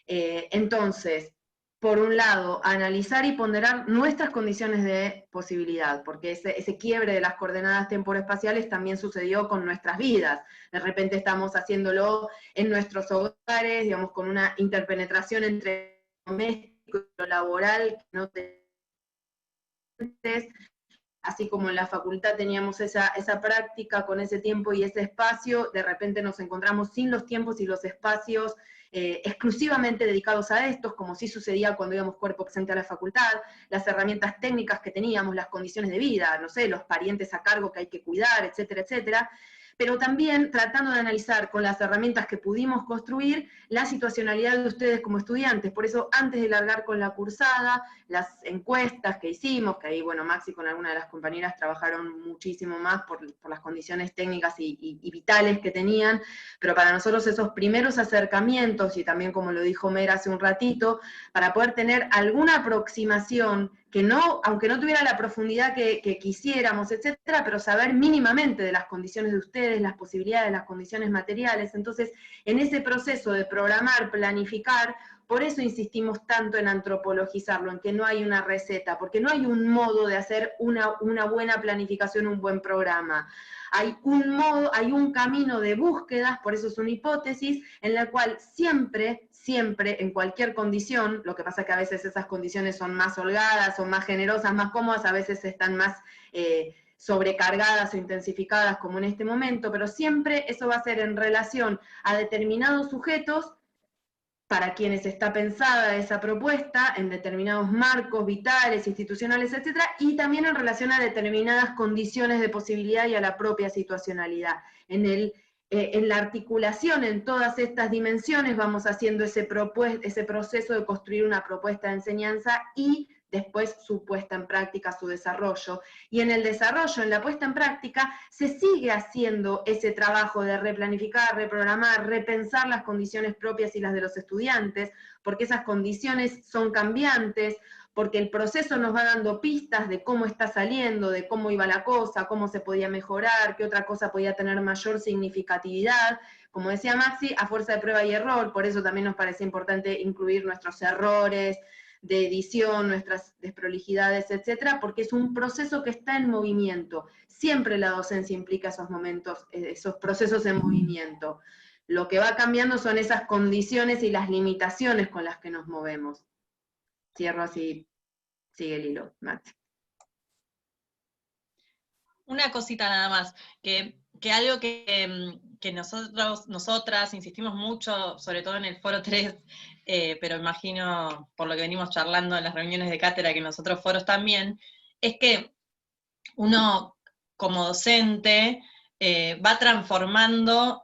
Entonces, por un lado, analizar y ponderar nuestras condiciones de posibilidad, porque ese quiebre de las coordenadas temporoespaciales también sucedió con nuestras vidas. De repente estamos haciéndolo en nuestros hogares, digamos, con una interpenetración entre lo doméstico y lo laboral que no tenemos. Así como en la facultad teníamos esa práctica con ese tiempo y ese espacio, de repente nos encontramos sin los tiempos y los espacios exclusivamente dedicados a estos, como sí sucedía cuando íbamos cuerpo presente a la facultad, las herramientas técnicas que teníamos, las condiciones de vida, no sé, los parientes a cargo que hay que cuidar, etcétera, etcétera, pero también tratando de analizar con las herramientas que pudimos construir la situacionalidad de ustedes como estudiantes. Por eso, antes de largar con la cursada, las encuestas que hicimos, que ahí, bueno, Maxi con alguna de las compañeras trabajaron muchísimo más por las condiciones técnicas y vitales que tenían, pero para nosotros esos primeros acercamientos, y también como lo dijo Mer hace un ratito, para poder tener alguna aproximación que no, aunque no tuviera la profundidad que quisiéramos, etcétera, pero saber mínimamente de las condiciones de ustedes, las posibilidades, las condiciones materiales. Entonces, en ese proceso de programar, planificar, por eso insistimos tanto en antropologizarlo, en que no hay una receta, porque no hay un modo de hacer una buena planificación, un buen programa. Hay un modo, hay un camino de búsquedas, por eso es una hipótesis, en la cual siempre, en cualquier condición, lo que pasa es que a veces esas condiciones son más holgadas, son más generosas, más cómodas, a veces están más sobrecargadas o intensificadas como en este momento, pero siempre eso va a ser en relación a determinados sujetos para quienes está pensada esa propuesta, en determinados marcos vitales, institucionales, etc., y también en relación a determinadas condiciones de posibilidad y a la propia situacionalidad. En la articulación en todas estas dimensiones vamos haciendo ese proceso de construir una propuesta de enseñanza y después su puesta en práctica, su desarrollo. Y en el desarrollo, en la puesta en práctica, se sigue haciendo ese trabajo de replanificar, reprogramar, repensar las condiciones propias y las de los estudiantes, porque esas condiciones son cambiantes, porque el proceso nos va dando pistas de cómo está saliendo, de cómo iba la cosa, cómo se podía mejorar, qué otra cosa podía tener mayor significatividad. Como decía Maxi, a fuerza de prueba y error, por eso también nos parece importante incluir nuestros errores de edición, nuestras desprolijidades, etcétera, porque es un proceso que está en movimiento. Siempre la docencia implica esos momentos, esos procesos en movimiento. Lo que va cambiando son esas condiciones y las limitaciones con las que nos movemos. Cierro así, sigue el hilo, Max. Una cosita nada más, que algo que nosotras insistimos mucho, sobre todo en el Foro 3, pero imagino por lo que venimos charlando en las reuniones de cátedra, que en los otros foros también, es que uno como docente va transformando,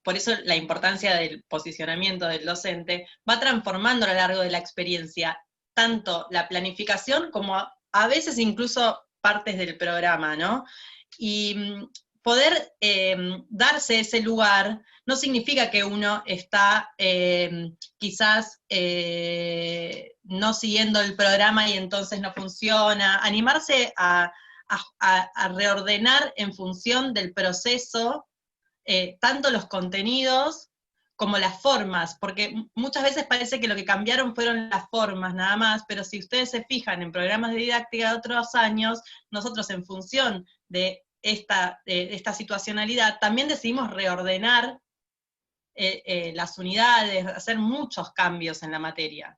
por eso la importancia del posicionamiento del docente, va transformando a lo largo de la experiencia, tanto la planificación como a veces incluso partes del programa, ¿no? Y poder darse ese lugar no significa que uno está quizás no siguiendo el programa y entonces no funciona. Animarse a reordenar en función del proceso tanto los contenidos como las formas, porque muchas veces parece que lo que cambiaron fueron las formas nada más, pero si ustedes se fijan en programas de didáctica de otros años, nosotros en función de esta situacionalidad también decidimos reordenar las unidades, hacer muchos cambios en la materia.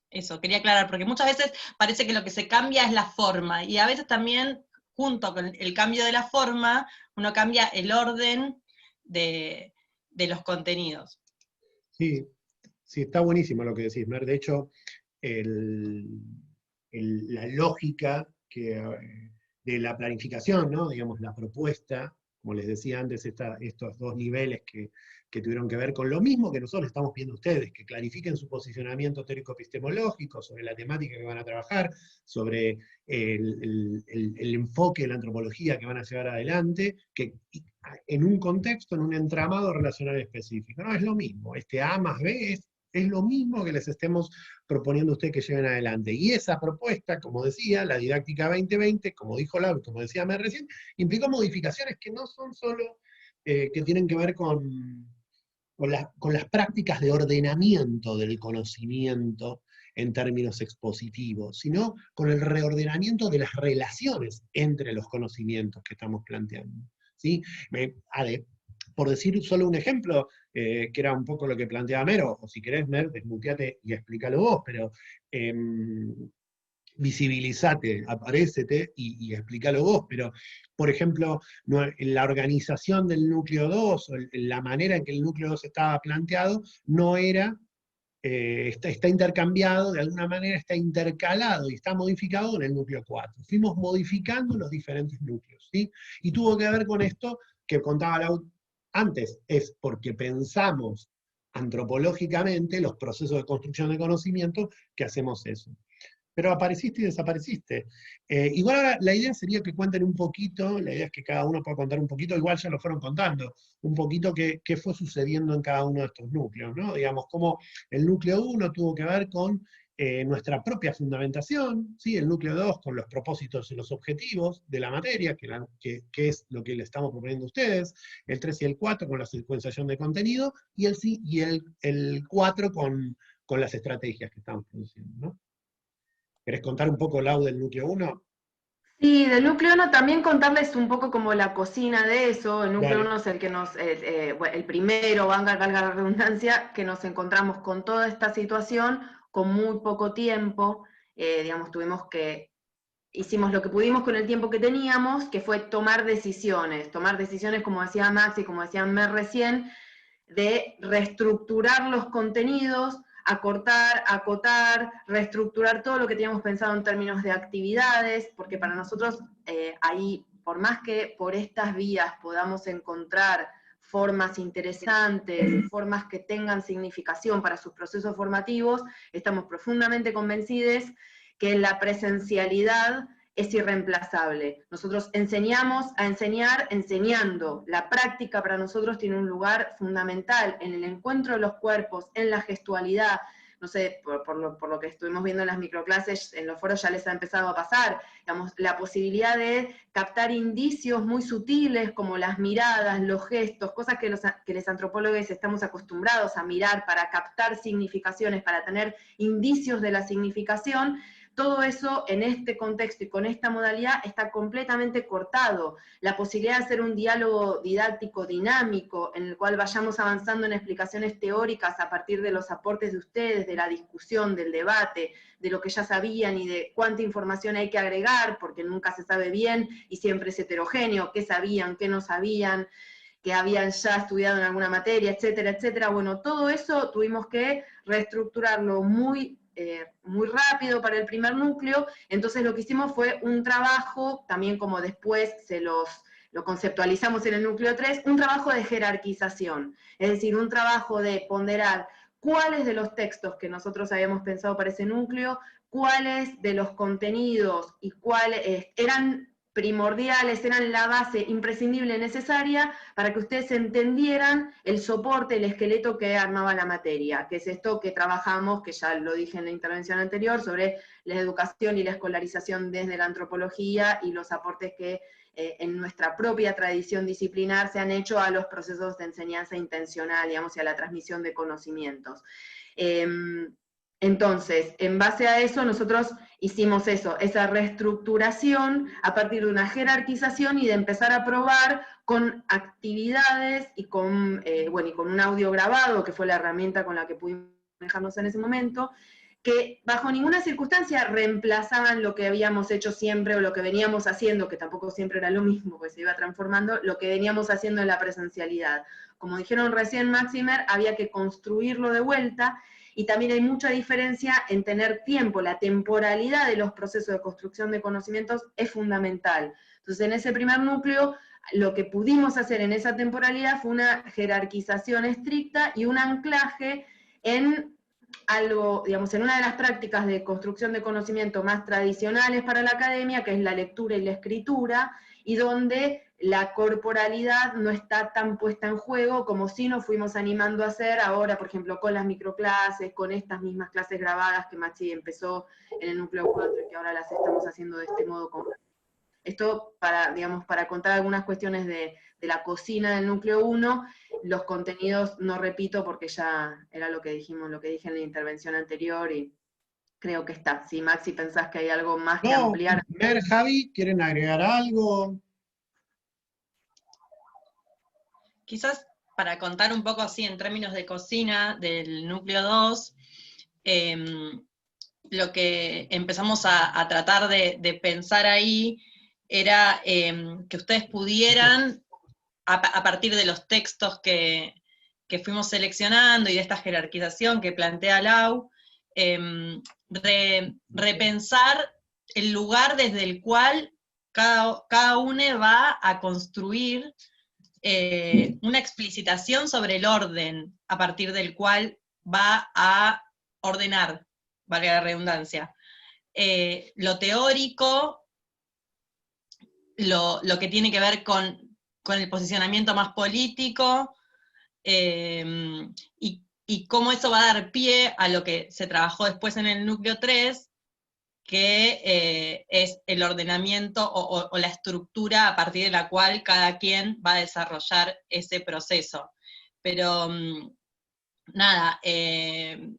Eso, quería aclarar, porque muchas veces parece que lo que se cambia es la forma, y a veces también, junto con el cambio de la forma, uno cambia el orden de los contenidos. Sí, sí, está buenísimo lo que decís, Mer. De hecho, la lógica de la planificación, ¿no? Digamos, la propuesta, como les decía antes, estos dos niveles que tuvieron que ver con lo mismo que nosotros estamos pidiendo a ustedes, que clarifiquen su posicionamiento teórico-epistemológico sobre la temática que van a trabajar, sobre el enfoque de la antropología que van a llevar adelante, que en un contexto, en un entramado relacional específico. No es lo mismo, este A más B es lo mismo que les estemos proponiendo a ustedes que lleven adelante. Y esa propuesta, como decía, la didáctica 2020, como dijo Lau, como decía Mer recién, implicó modificaciones que no son solo que tienen que ver con las prácticas de ordenamiento del conocimiento en términos expositivos, sino con el reordenamiento de las relaciones entre los conocimientos que estamos planteando. ¿Sí? Por decir solo un ejemplo, que era un poco lo que planteaba Mer, o si querés, Mer, desmuteate y explícalo vos, pero visibilizate, aparécete y explícalo vos, pero, por ejemplo, la organización del núcleo 2, o la manera en que el núcleo 2 estaba planteado, no era, está intercambiado, de alguna manera está intercalado y está modificado en el núcleo 4. Fuimos modificando los diferentes núcleos, ¿sí? Y tuvo que ver con esto que contaba Lau antes, es porque pensamos antropológicamente los procesos de construcción de conocimiento que hacemos eso. Pero apareciste y desapareciste. Igual ahora la idea sería que cuenten un poquito, la idea es que cada uno pueda contar un poquito, igual ya lo fueron contando, un poquito qué fue sucediendo en cada uno de estos núcleos, ¿no? Digamos, cómo el núcleo 1 tuvo que ver con nuestra propia fundamentación, ¿sí? El núcleo 2 con los propósitos y los objetivos de la materia, que es lo que le estamos proponiendo a ustedes, el 3 y el 4 con la secuenciación de contenido, y el 4 con las estrategias que estamos produciendo, ¿no? ¿Querés contar un poco, Lau, del núcleo 1? Sí, del núcleo 1 también contarles un poco como la cocina de eso. El núcleo Dale. 1 es el que el primero, valga la redundancia, que nos encontramos con toda esta situación, con muy poco tiempo. Digamos, hicimos lo que pudimos con el tiempo que teníamos, que fue tomar decisiones, como decía Max y como decía Mer recién, de reestructurar los contenidos, acortar, acotar, reestructurar todo lo que teníamos pensado en términos de actividades, porque para nosotros ahí, por más que por estas vías podamos encontrar formas interesantes, formas que tengan significación para sus procesos formativos, estamos profundamente convencidos que la presencialidad es irreemplazable. Nosotros enseñamos a enseñar enseñando. La práctica para nosotros tiene un lugar fundamental en el encuentro de los cuerpos, en la gestualidad. No sé, por lo que estuvimos viendo en las microclases, en los foros ya les ha empezado a pasar, digamos, la posibilidad de captar indicios muy sutiles como las miradas, los gestos, cosas que los antropólogos estamos acostumbrados a mirar para captar significaciones, para tener indicios de la significación. Todo eso en este contexto y con esta modalidad está completamente cortado. La posibilidad de hacer un diálogo didáctico dinámico en el cual vayamos avanzando en explicaciones teóricas a partir de los aportes de ustedes, de la discusión, del debate, de lo que ya sabían y de cuánta información hay que agregar, porque nunca se sabe bien y siempre es heterogéneo, qué sabían, qué no sabían, que habían ya estudiado en alguna materia, etcétera, etcétera. Bueno, todo eso tuvimos que reestructurarlo muy rápido para el primer núcleo, entonces lo que hicimos fue un trabajo, también como después lo conceptualizamos en el núcleo 3, un trabajo de jerarquización, es decir, un trabajo de ponderar cuáles de los textos que nosotros habíamos pensado para ese núcleo, cuáles de los contenidos y cuáles eran primordiales, eran la base imprescindible, necesaria, para que ustedes entendieran el soporte, el esqueleto que armaba la materia, que es esto que trabajamos, que ya lo dije en la intervención anterior, sobre la educación y la escolarización desde la antropología y los aportes que en nuestra propia tradición disciplinar se han hecho a los procesos de enseñanza intencional, digamos, y a la transmisión de conocimientos. Entonces, en base a eso, nosotros hicimos eso, esa reestructuración a partir de una jerarquización y de empezar a probar con actividades y con un audio grabado, que fue la herramienta con la que pudimos manejarnos en ese momento, que bajo ninguna circunstancia reemplazaban lo que habíamos hecho siempre o lo que veníamos haciendo, que tampoco siempre era lo mismo, porque se iba transformando, lo que veníamos haciendo en la presencialidad. Como dijeron recién Maximer, había que construirlo de vuelta, y también hay mucha diferencia en tener tiempo, la temporalidad de los procesos de construcción de conocimientos es fundamental. Entonces, en ese primer núcleo, lo que pudimos hacer en esa temporalidad fue una jerarquización estricta y un anclaje en algo, digamos, en una de las prácticas de construcción de conocimiento más tradicionales para la academia, que es la lectura y la escritura, y donde la corporalidad no está tan puesta en juego como si nos fuimos animando a hacer ahora, por ejemplo, con las microclases, con estas mismas clases grabadas que Maxi empezó en el núcleo 4 y que ahora las estamos haciendo de este modo. Esto para, digamos, para contar algunas cuestiones de la cocina del núcleo 1, los contenidos no repito porque ya era lo que dijimos, lo que dije en la intervención anterior y creo que está. Si Maxi pensás que hay algo más que ampliar. Mer, Javi, ¿quieren agregar algo? Quizás para contar un poco así en términos de cocina del núcleo 2, lo que empezamos a tratar de pensar ahí era que ustedes pudieran, a partir de los textos que fuimos seleccionando y de esta jerarquización que plantea Lau, repensar el lugar desde el cual cada uno va a construir una explicitación sobre el orden a partir del cual va a ordenar, valga la redundancia. Lo teórico, lo que tiene que ver con el posicionamiento más político, y cómo eso va a dar pie a lo que se trabajó después en el núcleo 3, que es el ordenamiento o la estructura a partir de la cual cada quien va a desarrollar ese proceso. Pero nada, en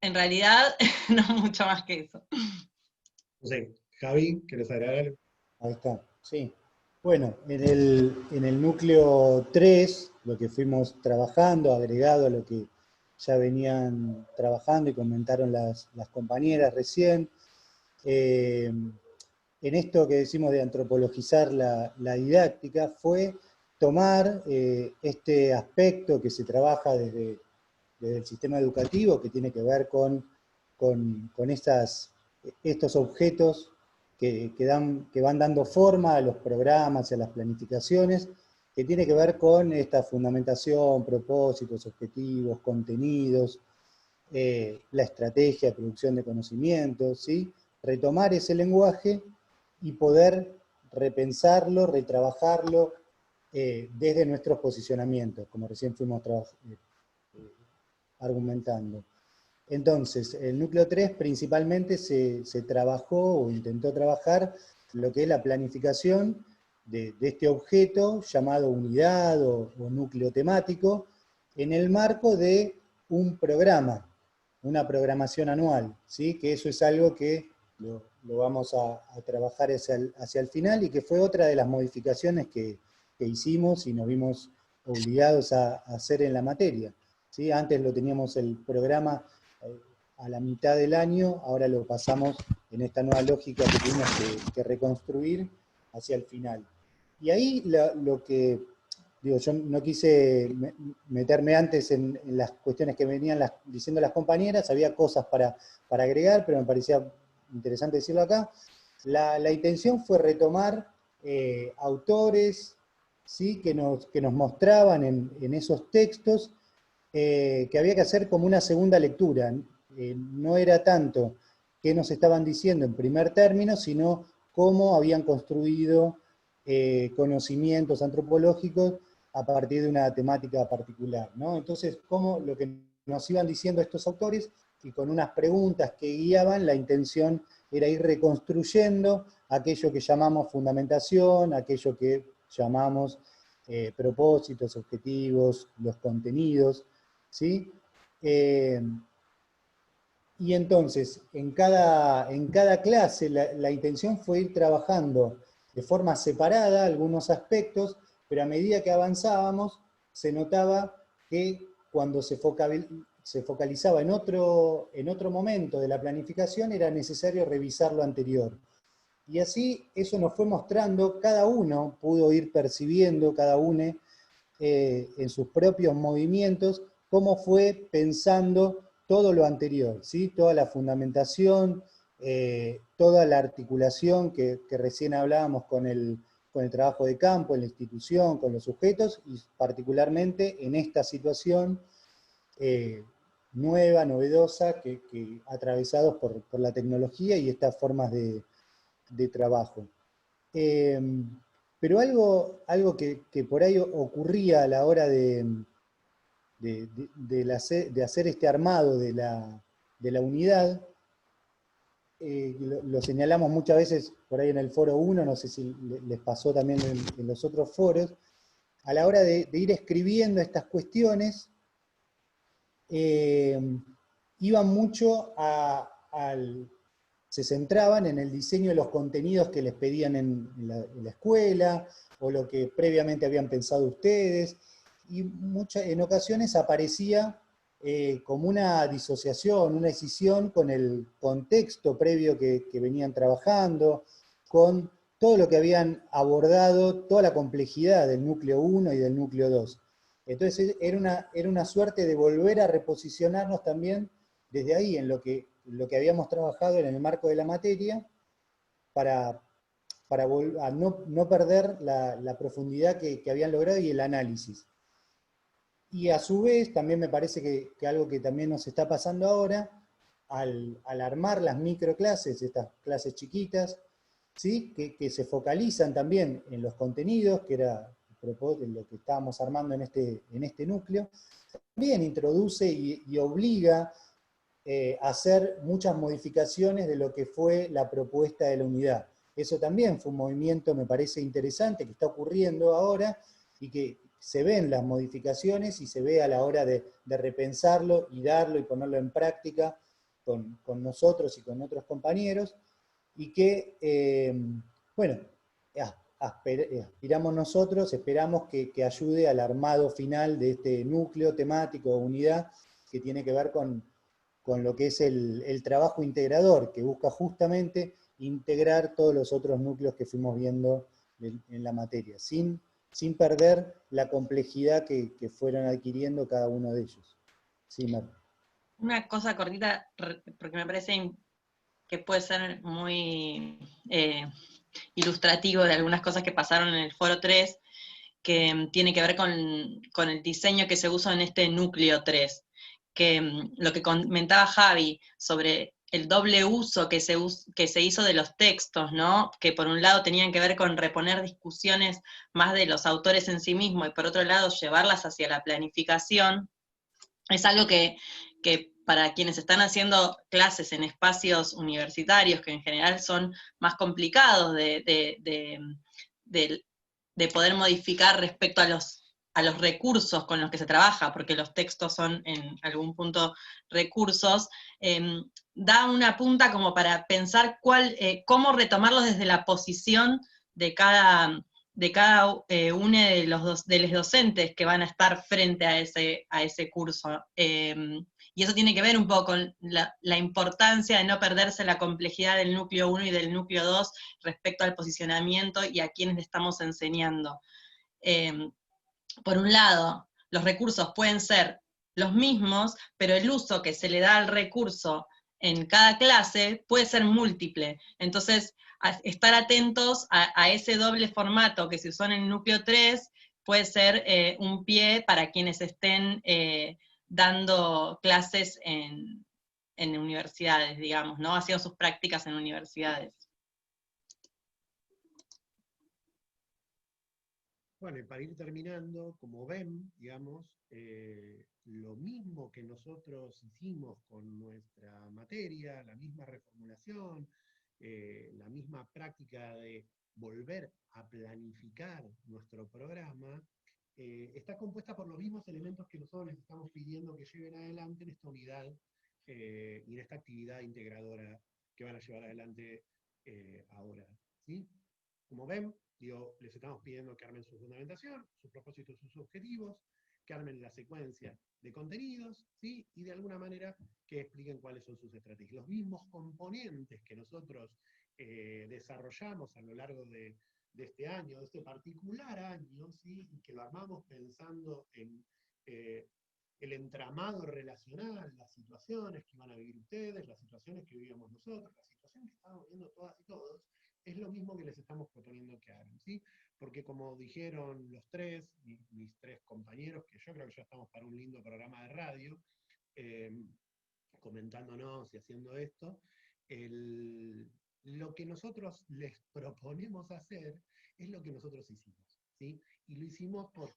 realidad no mucho más que eso. No sé, Javi, ¿querés agregar algo? Ahí está, sí. Bueno, en el núcleo 3, lo que fuimos trabajando, agregado a lo que ya venían trabajando y comentaron las compañeras recién, en esto que decimos de antropologizar la didáctica, fue tomar este aspecto que se trabaja desde el sistema educativo, que tiene que ver con estos objetos que van dando forma a los programas y a las planificaciones, que tiene que ver con esta fundamentación, propósitos, objetivos, contenidos, la estrategia de producción de conocimientos, ¿sí? Retomar ese lenguaje y poder repensarlo, retrabajarlo desde nuestros posicionamientos, como recién fuimos argumentando. Entonces, el núcleo 3 principalmente se trabajó o intentó trabajar lo que es la planificación de este objeto llamado unidad o núcleo temático en el marco de un programa, una programación anual, ¿sí? Que eso es algo que lo vamos a trabajar hacia el final y que fue otra de las modificaciones que hicimos y nos vimos obligados a hacer en la materia, ¿sí? Antes lo teníamos el programa a la mitad del año, ahora lo pasamos en esta nueva lógica que tuvimos que reconstruir hacia el final. Y ahí lo que, digo, yo no quise meterme antes en las cuestiones que venían diciendo las compañeras, había cosas para agregar, pero me parecía interesante decirlo acá. La intención fue retomar autores, ¿sí? que nos mostraban en esos textos que había que hacer como una segunda lectura. No era tanto qué nos estaban diciendo en primer término, sino cómo habían construido conocimientos antropológicos a partir de una temática particular, ¿no? Entonces, cómo lo que nos iban diciendo estos autores, y con unas preguntas que guiaban, la intención era ir reconstruyendo aquello que llamamos fundamentación, aquello que llamamos propósitos, objetivos, los contenidos, ¿sí? Y entonces, en cada clase, la intención fue ir trabajando de forma separada algunos aspectos, pero a medida que avanzábamos, se notaba que cuando se focalizaba en otro momento de la planificación, era necesario revisar lo anterior. Y así eso nos fue mostrando, cada uno pudo ir percibiendo, cada uno en sus propios movimientos, cómo fue pensando todo lo anterior, ¿sí? Toda la fundamentación, toda la articulación que recién hablábamos con el trabajo de campo, en la institución, con los sujetos, y particularmente en esta situación nueva, novedosa, que atravesados por la tecnología y estas formas de trabajo. Pero algo que por ahí ocurría a la hora de hacer este armado de la unidad, lo señalamos muchas veces por ahí en el foro 1, no sé si les pasó también en los otros foros, a la hora de ir escribiendo estas cuestiones, iban mucho se centraban en el diseño de los contenidos que les pedían en la escuela, o lo que previamente habían pensado ustedes, y en ocasiones aparecía como una disociación, una escisión con el contexto previo que venían trabajando, con todo lo que habían abordado, toda la complejidad del núcleo 1 y del núcleo 2. Entonces era una suerte de volver a reposicionarnos también desde ahí, en lo que habíamos trabajado en el marco de la materia, para no perder la profundidad que habían logrado y el análisis. Y a su vez, también me parece que algo que también nos está pasando ahora, al armar las microclases, estas clases chiquitas, ¿sí? que se focalizan también en los contenidos, que era lo que estábamos armando en este núcleo, también introduce y obliga a hacer muchas modificaciones de lo que fue la propuesta de la unidad. Eso también fue un movimiento, me parece interesante, que está ocurriendo ahora, y que se ven las modificaciones y se ve a la hora de repensarlo y darlo y ponerlo en práctica con nosotros y con otros compañeros, y que, bueno, aspiramos nosotros, esperamos que ayude al armado final de este núcleo temático o unidad que tiene que ver con lo que es el trabajo integrador, que busca justamente integrar todos los otros núcleos que fuimos viendo en la materia, sin sin perder la complejidad que fueron adquiriendo cada uno de ellos. Sí, Mar. Una cosa cortita, porque me parece que puede ser muy ilustrativo de algunas cosas que pasaron en el Foro 3, que tiene que ver con el diseño que se usa en este núcleo 3, que lo que comentaba Javi sobre el doble uso que se hizo de los textos, ¿no? Que por un lado tenían que ver con reponer discusiones más de los autores en sí mismos y por otro lado llevarlas hacia la planificación, es algo que para quienes están haciendo clases en espacios universitarios, que en general son más complicados de poder modificar respecto a los recursos con los que se trabaja, porque los textos son en algún punto recursos, da una punta como para pensar cómo retomarlos desde la posición de cada uno de los docentes que van a estar frente a ese curso. Y eso tiene que ver un poco con la importancia de no perderse la complejidad del núcleo 1 y del núcleo 2 respecto al posicionamiento y a quienes le estamos enseñando. Por un lado, los recursos pueden ser los mismos, pero el uso que se le da al recurso en cada clase puede ser múltiple. Entonces, estar atentos a ese doble formato que se usó en el núcleo 3 puede ser un pie para quienes estén dando clases en universidades, digamos, ¿no? Haciendo sus prácticas en universidades. Bueno, y para ir terminando, como ven, digamos, lo mismo que nosotros hicimos con nuestra materia, la misma reformulación, la misma práctica de volver a planificar nuestro programa, está compuesta por los mismos elementos que nosotros les estamos pidiendo que lleven adelante en esta unidad y en esta actividad integradora que van a llevar adelante ahora, ¿sí? Como ven, les estamos pidiendo que armen su fundamentación, sus propósitos, sus objetivos, que armen la secuencia de contenidos, ¿sí? Y de alguna manera que expliquen cuáles son sus estrategias. Los mismos componentes que nosotros desarrollamos a lo largo de este año, de este particular año, ¿sí? Y que lo armamos pensando en el entramado relacional, las situaciones que van a vivir ustedes, las situaciones que vivíamos nosotros, las situaciones que estamos viviendo todas y todos, es lo mismo que les estamos proponiendo que hagan, ¿sí? Porque como dijeron los tres, mis tres compañeros, que yo creo que ya estamos para un lindo programa de radio, comentándonos y haciendo esto, lo que nosotros les proponemos hacer es lo que nosotros hicimos, ¿sí? Y lo hicimos porque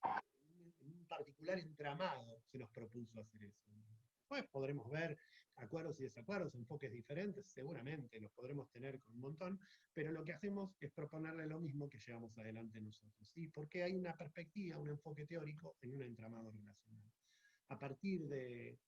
en un particular entramado se nos propuso hacer eso. Después podremos ver acuerdos y desacuerdos, enfoques diferentes, seguramente los podremos tener con un montón, pero lo que hacemos es proponerle lo mismo que llevamos adelante nosotros, ¿sí? Porque hay una perspectiva, un enfoque teórico en un entramado relacional. A partir de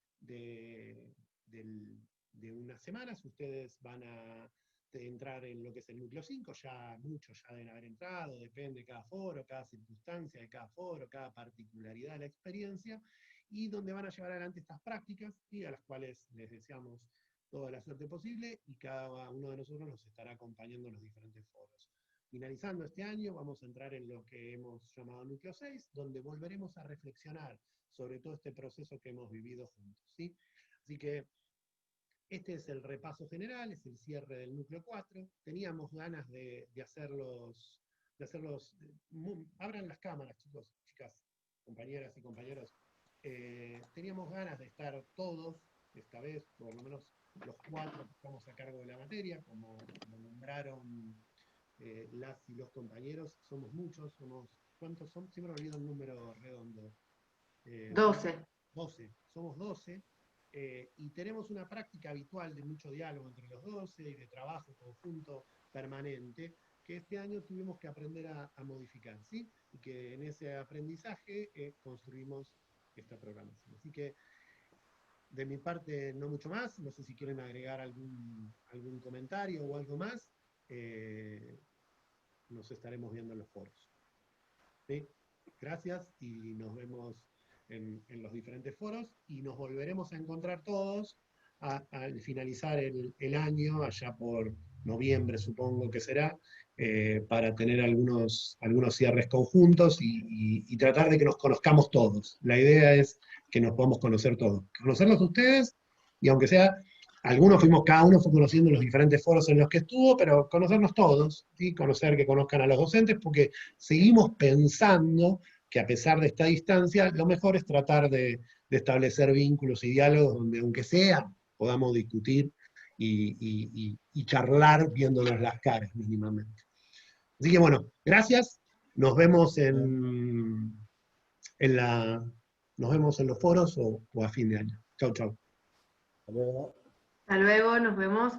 unas semanas ustedes van a entrar en lo que es el núcleo 5, ya muchos ya deben haber entrado, depende de cada foro, cada circunstancia de cada foro, cada particularidad de la experiencia, y donde van a llevar adelante estas prácticas, y a las cuales les deseamos toda la suerte posible, y cada uno de nosotros nos estará acompañando en los diferentes foros. Finalizando este año, vamos a entrar en lo que hemos llamado núcleo 6, donde volveremos a reflexionar sobre todo este proceso que hemos vivido juntos, ¿sí? Así que este es el repaso general, es el cierre del núcleo 4. Teníamos ganas de hacerlos, abran las cámaras, chicos, chicas, compañeras y compañeros. Teníamos ganas de estar todos, esta vez, por lo menos los 4 que estamos a cargo de la materia, como nombraron las y los compañeros, somos muchos, ¿cuántos son? Siempre me olvido el número redondo. 12. 12, somos 12. Y tenemos una práctica habitual de mucho diálogo entre los 12 y de trabajo conjunto permanente, que este año tuvimos que aprender a modificar, ¿sí? Y que en ese aprendizaje construimos esta programación. Así que, de mi parte, no mucho más. No sé si quieren agregar algún comentario o algo más. Nos estaremos viendo en los foros. ¿Sí? Gracias y nos vemos en los diferentes foros y nos volveremos a encontrar todos al finalizar el año, allá por noviembre supongo que será, para tener algunos cierres conjuntos y tratar de que nos conozcamos todos. La idea es que nos podamos conocer todos. Conocerlos ustedes, y aunque sea, cada uno fue conociendo los diferentes foros en los que estuvo, pero conocernos todos, ¿sí? Que conozcan a los docentes, porque seguimos pensando que a pesar de esta distancia, lo mejor es tratar de establecer vínculos y diálogos donde, aunque sea, podamos discutir y charlar viéndonos las caras mínimamente. Así que bueno, gracias. Nos vemos nos vemos en los foros o a fin de año. Chau, chau. Hasta luego. Hasta luego, nos vemos.